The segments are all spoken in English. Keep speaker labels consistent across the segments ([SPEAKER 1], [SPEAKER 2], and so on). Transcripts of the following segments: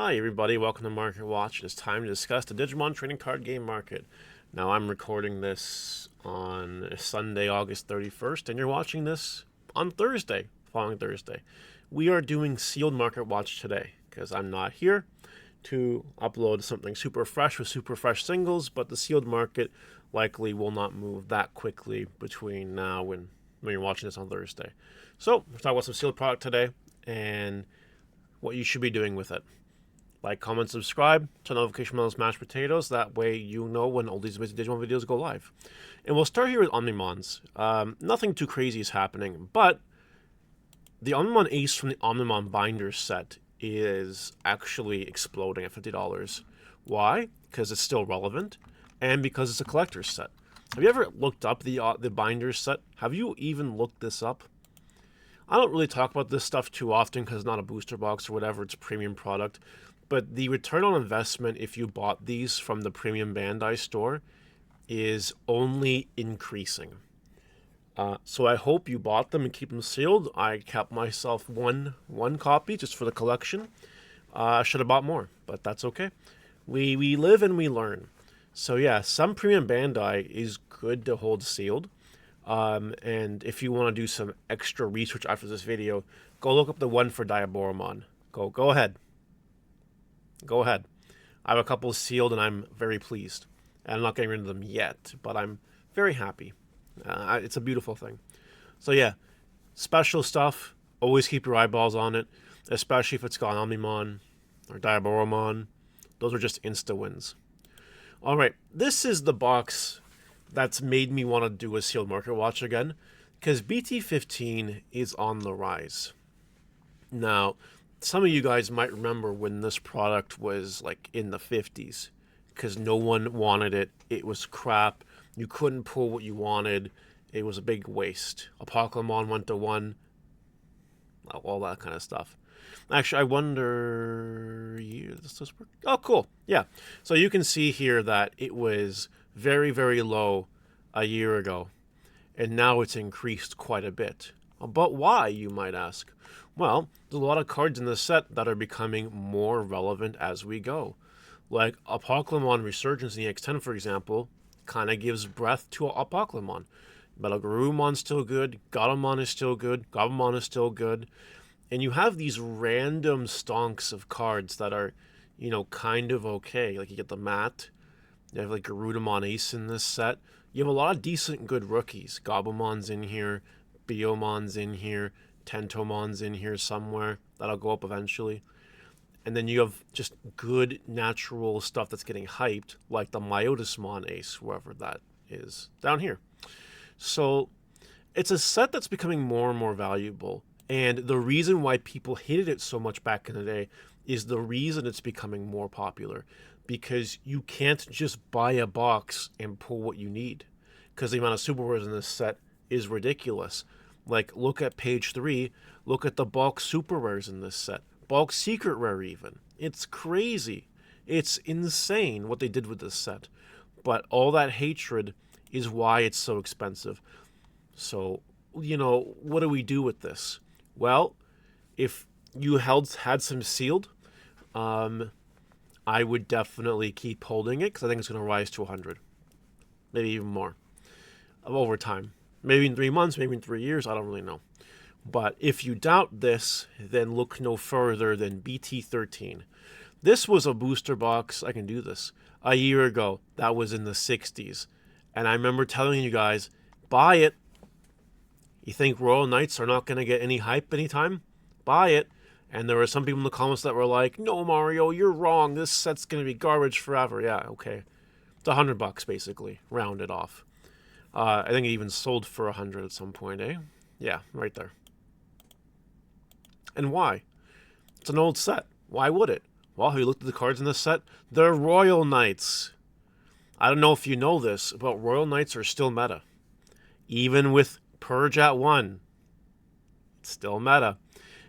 [SPEAKER 1] Hi everybody, welcome to Market Watch. It's time to discuss the Digimon trading card game market. Now I'm recording this on Sunday, August 31st, and you're watching this on Thursday, following Thursday. We are doing sealed Market Watch today, because I'm not here to upload something super fresh with super fresh singles, but the sealed market likely will not move that quickly between now and when you're watching this on Thursday. So, we're talking about some sealed product today, and what you should be doing with it. Like, comment, subscribe, turn notification bells, mashed potatoes. That way you know when all these amazing Digimon videos go live. And we'll start here with Omnimons. Nothing too crazy is happening, but the Omnimon Ace from the Omnimon Binder set is actually exploding at $50. Why? Because it's still relevant, and because it's a collector's set. Have you ever looked up the Binder set? Have you even looked this up? I don't really talk about this stuff too often because it's not a booster box or whatever, it's a premium product. But the return on investment if you bought these from the premium Bandai store is only increasing. So I hope you bought them and keep them sealed. I kept myself one copy just for the collection. I should have bought more, but that's okay. We live and we learn. So yeah, some premium Bandai is good to hold sealed. And if you want to do some extra research after this video, go look up the one for Diaboromon. Go ahead. Go ahead. I have a couple sealed and I'm very pleased. And I'm not getting rid of them yet, but I'm very happy. It's a beautiful thing. So yeah, special stuff. Always keep your eyeballs on it, especially if it's got Omnimon or Diaboromon. Those are just insta wins. All right, this is the box that's made me want to do a sealed market watch again, because BT15 is on the rise. Now, some of you guys might remember when this product was like in the 50s, because no one wanted it. It was crap. You couldn't pull what you wanted. It was a big waste. Apocalypse went to 1, all that kind of stuff. Actually, I wonder... Does this work? Oh, cool. Yeah. So you can see here that it was very, very low a year ago, and now it's increased quite a bit. But why, you might ask? Well, there's a lot of cards in this set that are becoming more relevant as we go. Like Apocalypse Resurgence in the X10, for example, kind of gives breath to Apocalypse. Metalgarumon's still good, Gatomon is still good, Gabumon is still good, and you have these random stonks of cards that are, kind of okay. Like you get the Mat, you have like Garudamon Ace in this set. You have a lot of decent good rookies. Gabumon's in here, Biomon's in here, Tentomon's in here somewhere. That'll go up eventually. And then you have just good natural stuff that's getting hyped, like the Myotismon Ace, whoever that is, down here. So it's a set that's becoming more and more valuable. And the reason why people hated it so much back in the day is the reason it's becoming more popular. Because you can't just buy a box and pull what you need. Because the amount of super rares in this set is ridiculous. Like, look at page 3. Look at the bulk super rares in this set. Bulk secret rare even. It's crazy. It's insane what they did with this set. But all that hatred is why it's so expensive. So, what do we do with this? Well, if you had some sealed, I would definitely keep holding it because I think it's going to rise to 100. Maybe even more over time. Maybe in 3 months, maybe in 3 years, I don't really know. But if you doubt this, then look no further than BT13. This was a booster box, I can do this, a year ago. That was in the 60s. And I remember telling you guys, buy it. You think Royal Knights are not going to get any hype anytime? Buy it. And there were some people in the comments that were like, no, Mario, you're wrong. This set's going to be garbage forever. Yeah, okay. It's $100 basically, rounded off. I think it even sold for 100 at some point, eh? Yeah, right there. And why? It's an old set. Why would it? Well, have you looked at the cards in this set? They're Royal Knights. I don't know if you know this, but Royal Knights are still meta. Even with Purge at 1, it's still meta.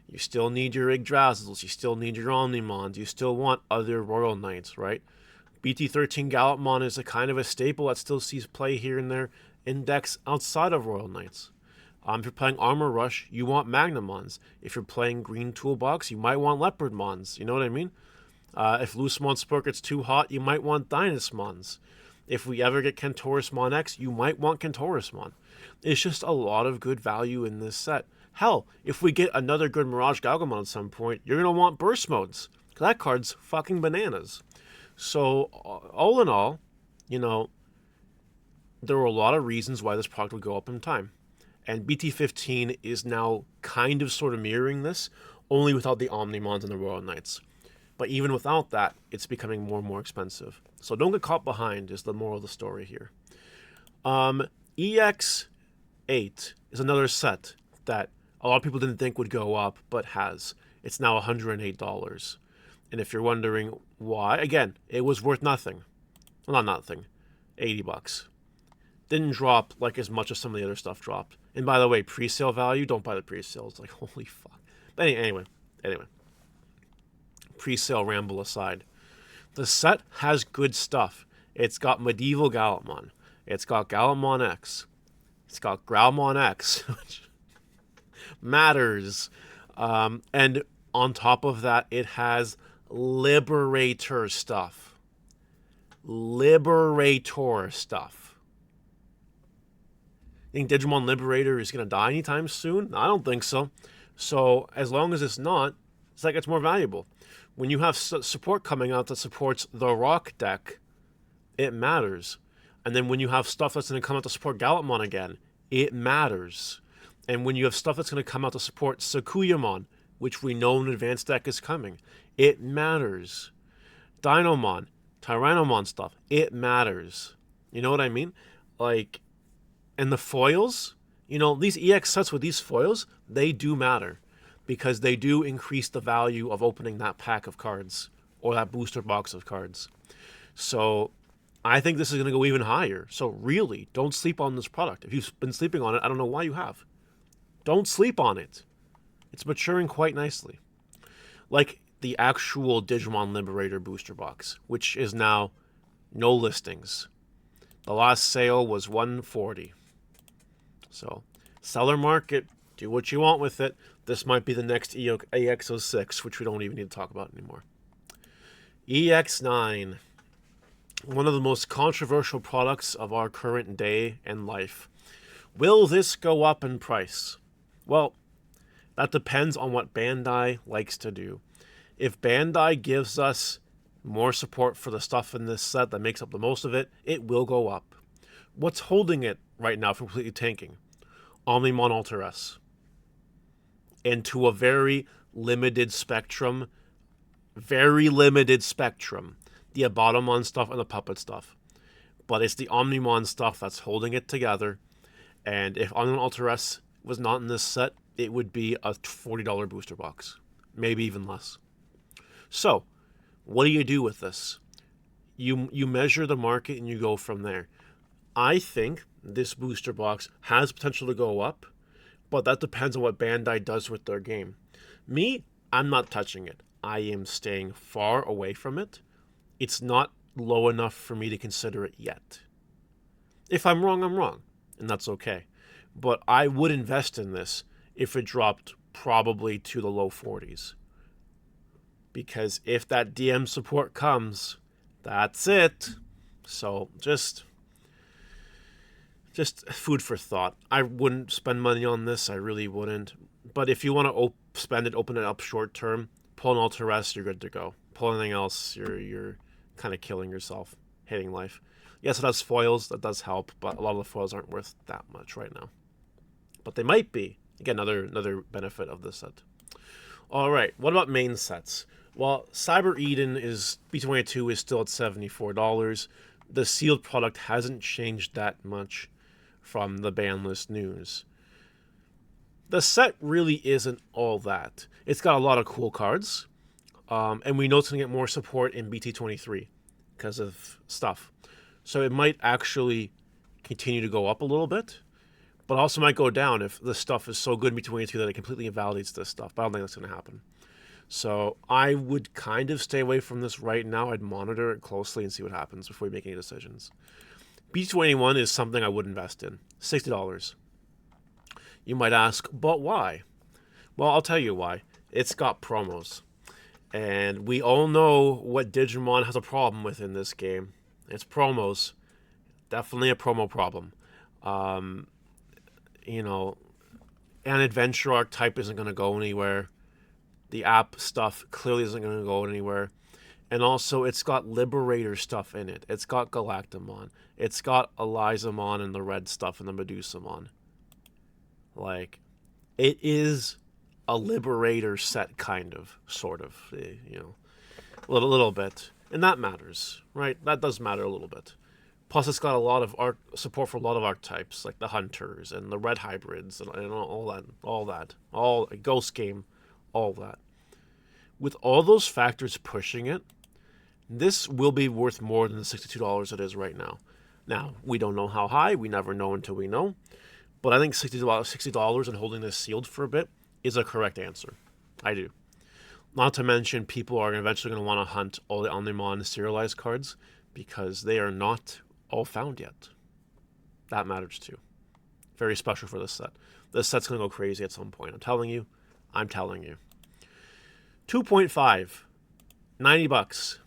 [SPEAKER 1] You still need your Yggdrasils, you still need your Omnimons, you still want other Royal Knights, right? BT13 Gallopmon is a kind of a staple that still sees play here and there in decks outside of Royal Knights. If you're playing Armor Rush, you want Magnamons. If you're playing Green Toolbox, you might want Leopardmons. You know what I mean? If Loosemon Sport gets too hot, you might want Dynasmons. If we ever get Kentaurismon X, you might want Kentaurismon. It's just a lot of good value in this set. Hell, if we get another good Mirage Galgamon at some point, you're going to want Burst Modes. Because that card's fucking bananas. So, all in all, you know, there were a lot of reasons why this product would go up in time. And BT15 is now kind of sort of mirroring this, only without the Omnimons and the Royal Knights. But even without that, it's becoming more and more expensive. So don't get caught behind is the moral of the story here. EX8 is another set that a lot of people didn't think would go up, but has. It's now $108. And if you're wondering why, again, it was worth nothing. Well, not nothing. $80. Didn't drop like as much as some of the other stuff dropped. And by the way, pre-sale value, don't buy the pre-sale. It's like, holy fuck. But anyway. Pre-sale ramble aside. The set has good stuff. It's got Medieval Galopmon. It's got Galopmon X. It's got Growlmon X, which matters. And on top of that, it has Liberator stuff. Liberator stuff. Think Digimon Liberator is going to die anytime soon? I don't think so. So as long as it's not, it's like it's more valuable. When you have support coming out that supports the Rock deck, it matters. And then when you have stuff that's going to come out to support Galopmon again, it matters. And when you have stuff that's going to come out to support Sakuyamon, which we know in advanced deck is coming, it matters. Dinomon, Tyrannomon stuff, it matters. You know what I mean? Like, and the foils, you know, these EX sets with these foils, they do matter. Because they do increase the value of opening that pack of cards or that booster box of cards. So I think this is going to go even higher. So really, don't sleep on this product. If you've been sleeping on it, I don't know why you have. Don't sleep on it. It's maturing quite nicely. Like the actual Digimon Liberator booster box, which is now no listings. The last sale was $140. So seller market, do what you want with it. This might be the next EX06, which we don't even need to talk about anymore. EX9, one of the most controversial products of our current day and life. Will this go up in price? Well, that depends on what Bandai likes to do. If Bandai gives us more support for the stuff in this set that makes up the most of it, it will go up. What's holding it right now from completely tanking? Omnimon Alter S. And to a very limited spectrum, the Abatomon stuff and the Puppet stuff. But it's the Omnimon stuff that's holding it together. And if Omnimon Alter S was not in this set, it would be a $40 booster box. Maybe even less. So, what do you do with this? You measure the market and you go from there. I think this booster box has potential to go up, but that depends on what Bandai does with their game. Me, I'm not touching it. I am staying far away from it. It's not low enough for me to consider it yet. If I'm wrong, I'm wrong, and that's okay. But I would invest in this if it dropped probably to the low 40s. Because if that DM support comes, that's it. So just food for thought. I wouldn't spend money on this. I really wouldn't. But if you want to spend it, open it up short term, pull an Alter S, you're good to go. Pull anything else, you're kind of killing yourself, hating life. Yes, it has foils. That does help, but a lot of the foils aren't worth that much right now. But they might be. Again, another benefit of this set. All right, what about main sets? Well, Cyber Eden is B22 is still at $74. The sealed product hasn't changed that much from the ban list news. The set really isn't all that. It's got a lot of cool cards, and we know it's going to get more support in BT23 because of stuff. So it might actually continue to go up a little bit, but also might go down if the stuff is so good in BT22 that it completely invalidates this stuff. But I don't think that's going to happen. So I would kind of stay away from this right now. I'd monitor it closely and see what happens before we make any decisions. B21 is something I would invest in. $60. You might ask, but why? Well, I'll tell you why. It's got promos. And we all know what Digimon has a problem with in this game. It's promos. Definitely a promo problem. Um, you know, an adventure archetype isn't going to go anywhere. The app stuff clearly isn't going to go anywhere. And also, it's got Liberator stuff in it. It's got Galactamon. It's got Elizamon and the red stuff and the Medusamon. Like, it is a Liberator set, kind of, sort of, a little bit. And that matters, right? That does matter a little bit. Plus, it's got a lot of support for a lot of archetypes, like the Hunters and the Red Hybrids and all Ghost Game, all that. With all those factors pushing it, this will be worth more than the $62 it is right now. Now, we don't know how high. We never know until we know. But I think $60 and holding this sealed for a bit is a correct answer. I do. Not to mention, people are eventually going to want to hunt all the Omnimon serialized cards because they are not all found yet. That matters too. Very special for this set. This set's going to go crazy at some point. I'm telling you. 2.5, $90.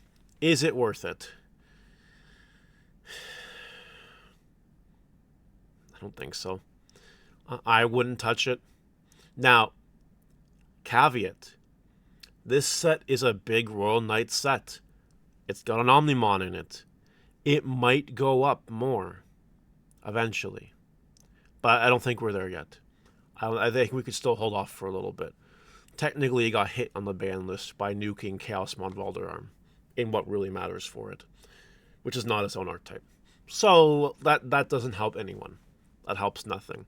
[SPEAKER 1] Is it worth it? I don't think so. I wouldn't touch it. Now, caveat. This set is a big Royal Knight set. It's got an Omnimon in it. It might go up more eventually. But I don't think we're there yet. I think we could still hold off for a little bit. Technically, it got hit on the ban list by nuking Chaosmon Valderarm in what really matters for it, which is not its own archetype. So that doesn't help anyone. That helps nothing.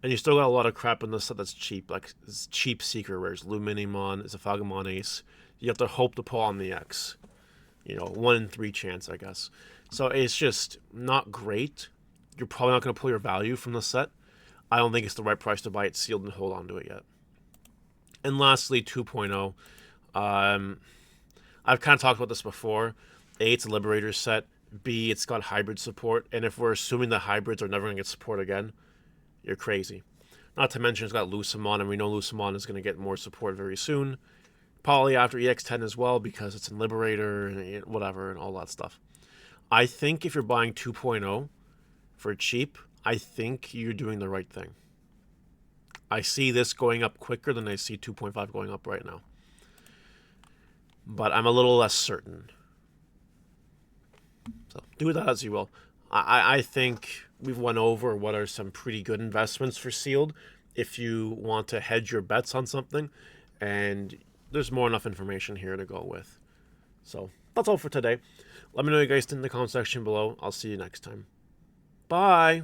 [SPEAKER 1] And you still got a lot of crap in this set that's cheap, like cheap secret rares. Luminimon, Zephagamon Ace. You have to hope to pull on the X. 1 in 3 chance, I guess. So it's just not great. You're probably not going to pull your value from the set. I don't think it's the right price to buy it sealed and hold on to it yet. And lastly, 2.0. I've kind of talked about this before. A, it's a Liberator set. B, it's got hybrid support. And if we're assuming that hybrids are never going to get support again, you're crazy. Not to mention it's got Lusamon, and we know Lusamon is going to get more support very soon. Probably after EX10 as well, because it's in Liberator and whatever and all that stuff. I think if you're buying 2.0 for cheap, I think you're doing the right thing. I see this going up quicker than I see 2.5 going up right now. But I'm a little less certain. So do that as you will. I think we've went over what are some pretty good investments for sealed if you want to hedge your bets on something. And there's more enough information here to go with. So that's all for today. Let me know what you guys think in the comment section below. I'll see you next time. Bye.